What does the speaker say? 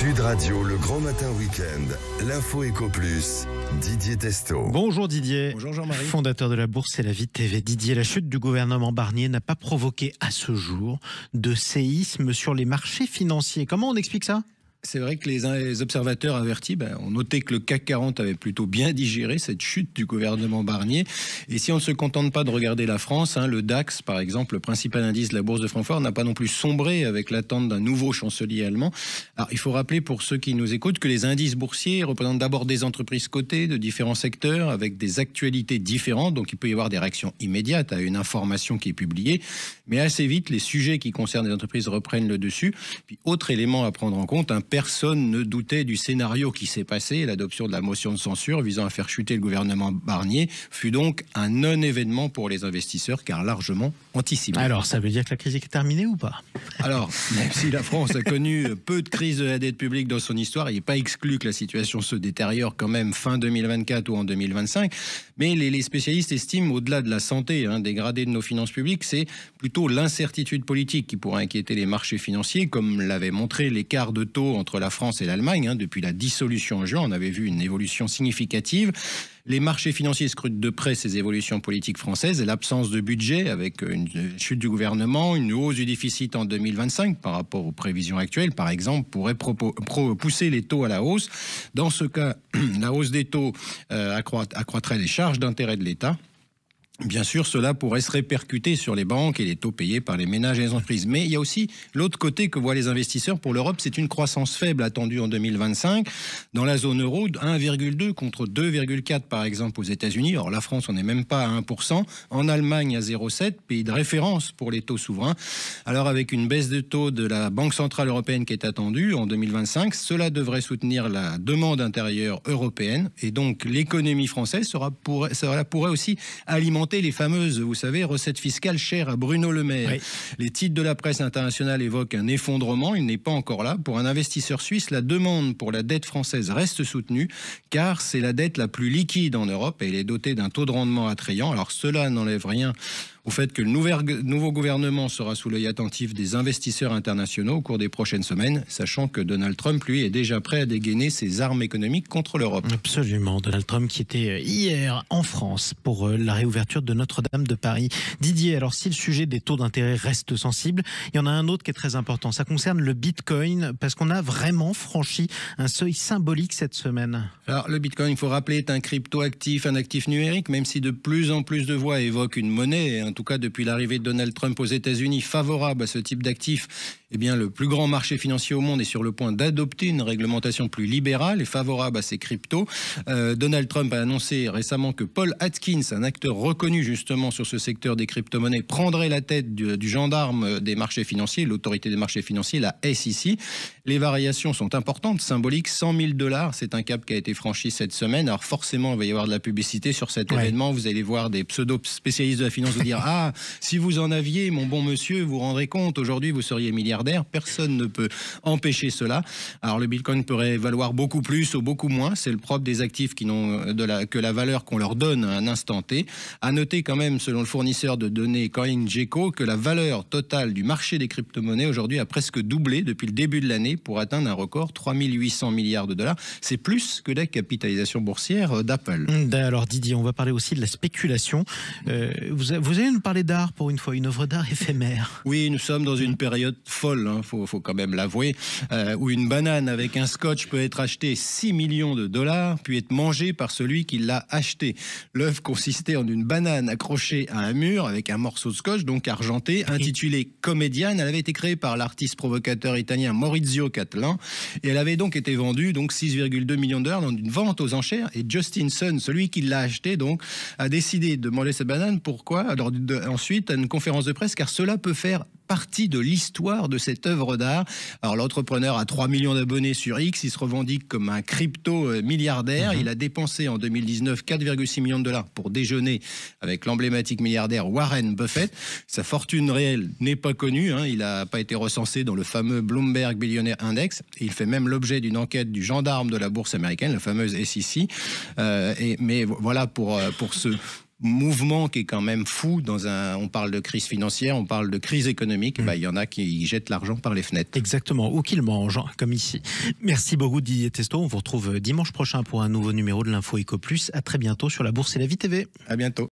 Sud Radio, le grand matin week-end, l'info Éco Plus, Didier Testo. Bonjour Didier. Bonjour Jean-Marie. Fondateur de la Bourse et la Vie TV. Didier, la chute du gouvernement Barnier n'a pas provoqué à ce jour de séisme sur les marchés financiers. Comment on explique ça ? C'est vrai que les observateurs avertis ont noté que le CAC 40 avait plutôt bien digéré cette chute du gouvernement Barnier. Et si on ne se contente pas de regarder la France, le DAX, par exemple, le principal indice de la Bourse de Francfort, n'a pas non plus sombré avec l'attente d'un nouveau chancelier allemand. Alors, il faut rappeler pour ceux qui nous écoutent que les indices boursiers représentent d'abord des entreprises cotées de différents secteurs avec des actualités différentes. Donc, il peut y avoir des réactions immédiates à une information qui est publiée. Mais assez vite, les sujets qui concernent les entreprises reprennent le dessus. Puis, autre élément à prendre en compte, personne ne doutait du scénario qui s'est passé. L'adoption de la motion de censure visant à faire chuter le gouvernement Barnier fut donc un non-événement pour les investisseurs car largement anticipé. Alors, ça veut dire que la crise est terminée ou pas ? Alors, même si la France a connu peu de crises de la dette publique dans son histoire, il n'est pas exclu que la situation se détériore quand même fin 2024 ou en 2025. Mais les spécialistes estiment, au-delà de la santé dégradée de nos finances publiques, c'est plutôt l'incertitude politique qui pourrait inquiéter les marchés financiers, comme l'avait montré l'écart de taux entre la France et l'Allemagne. Depuis la dissolution en juin, on avait vu une évolution significative. Les marchés financiers scrutent de près ces évolutions politiques françaises et l'absence de budget avec une chute du gouvernement, une hausse du déficit en 2025 par rapport aux prévisions actuelles, par exemple, pourrait pousser les taux à la hausse. Dans ce cas, la hausse des taux accroîtrait les charges d'intérêt de l'État. Bien sûr, cela pourrait se répercuter sur les banques et les taux payés par les ménages et les entreprises. Mais il y a aussi l'autre côté que voient les investisseurs. Pour l'Europe, c'est une croissance faible attendue en 2025. Dans la zone euro, 1,2 contre 2,4 par exemple aux États-Unis. Or, la France, on n'est même pas à 1%. En Allemagne, à 0,7, pays de référence pour les taux souverains. Alors, avec une baisse de taux de la Banque Centrale Européenne qui est attendue en 2025, cela devrait soutenir la demande intérieure européenne. Et donc, l'économie française pourrait aussi alimenter les fameuses, vous savez, recettes fiscales chères à Bruno Le Maire. Oui. Les titres de la presse internationale évoquent un effondrement, il n'est pas encore là. Pour un investisseur suisse, la demande pour la dette française reste soutenue, car c'est la dette la plus liquide en Europe et elle est dotée d'un taux de rendement attrayant. Alors cela n'enlève rien au fait que le nouveau gouvernement sera sous l'œil attentif des investisseurs internationaux au cours des prochaines semaines, sachant que Donald Trump, lui, est déjà prêt à dégainer ses armes économiques contre l'Europe. Absolument. Donald Trump qui était hier en France pour la réouverture de Notre-Dame de Paris. Didier, alors si le sujet des taux d'intérêt reste sensible, il y en a un autre qui est très important. Ça concerne le Bitcoin, parce qu'on a vraiment franchi un seuil symbolique cette semaine. Alors le Bitcoin, il faut rappeler, est un crypto-actif, un actif numérique, même si de plus en plus de voix évoquent une monnaie, en tout cas depuis l'arrivée de Donald Trump aux États-Unis favorable à ce type d'actifs. Eh bien, le plus grand marché financier au monde est sur le point d'adopter une réglementation plus libérale et favorable à ces cryptos. Donald Trump a annoncé récemment que Paul Atkins, un acteur reconnu justement sur ce secteur des crypto-monnaies, prendrait la tête du gendarme des marchés financiers, l'autorité des marchés financiers, la SEC. Les variations sont importantes, symboliques, $100 000. C'est un cap qui a été franchi cette semaine. Alors forcément, il va y avoir de la publicité sur cet événement. Vous allez voir des pseudo-spécialistes de la finance vous dire « Ah, si vous en aviez, mon bon monsieur, vous vous rendrez compte, aujourd'hui vous seriez milliardaire ». Personne ne peut empêcher cela. Alors le Bitcoin pourrait valoir beaucoup plus ou beaucoup moins. C'est le propre des actifs qui n'ont que la valeur qu'on leur donne à un instant T. À noter quand même, selon le fournisseur de données CoinGecko, que la valeur totale du marché des crypto-monnaies aujourd'hui a presque doublé depuis le début de l'année pour atteindre un record, 3 800 milliards de dollars. C'est plus que la capitalisation boursière d'Apple. Alors Didier, on va parler aussi de la spéculation. Vous allez nous parler d'art pour une fois, une œuvre d'art éphémère. Oui, nous sommes dans une période folle, faut quand même l'avouer, où une banane avec un scotch peut être achetée 6 millions de dollars, puis être mangée par celui qui l'a achetée. L'œuvre consistait en une banane accrochée à un mur avec un morceau de scotch, donc argenté, intitulée Comedian. Elle avait été créée par l'artiste provocateur italien Maurizio Cattelan et elle avait donc été vendue 6,2 millions de dollars dans une vente aux enchères. Et Justin Sun, celui qui l'a acheté, donc, a décidé de manger cette banane. Pourquoi ? Alors ensuite, à une conférence de presse, car cela peut faire partie de l'histoire de cette œuvre d'art. Alors l'entrepreneur a 3 millions d'abonnés sur X, il se revendique comme un crypto-milliardaire. Il a dépensé en 2019 4,6 millions de dollars pour déjeuner avec l'emblématique milliardaire Warren Buffett. Sa fortune réelle n'est pas connue, il n'a pas été recensé dans le fameux Bloomberg Billionaire Index. Il fait même l'objet d'une enquête du gendarme de la bourse américaine, la fameuse SEC. Mais voilà pour ce mouvement qui est quand même fou. On parle de crise financière, on parle de crise économique. Il y en a qui jettent l'argent par les fenêtres. Exactement, ou qu'ils mangent, comme ici. Merci beaucoup Didier Testot. On vous retrouve dimanche prochain pour un nouveau numéro de l'Info Éco Plus. À très bientôt sur la Bourse et la Vie TV. À bientôt.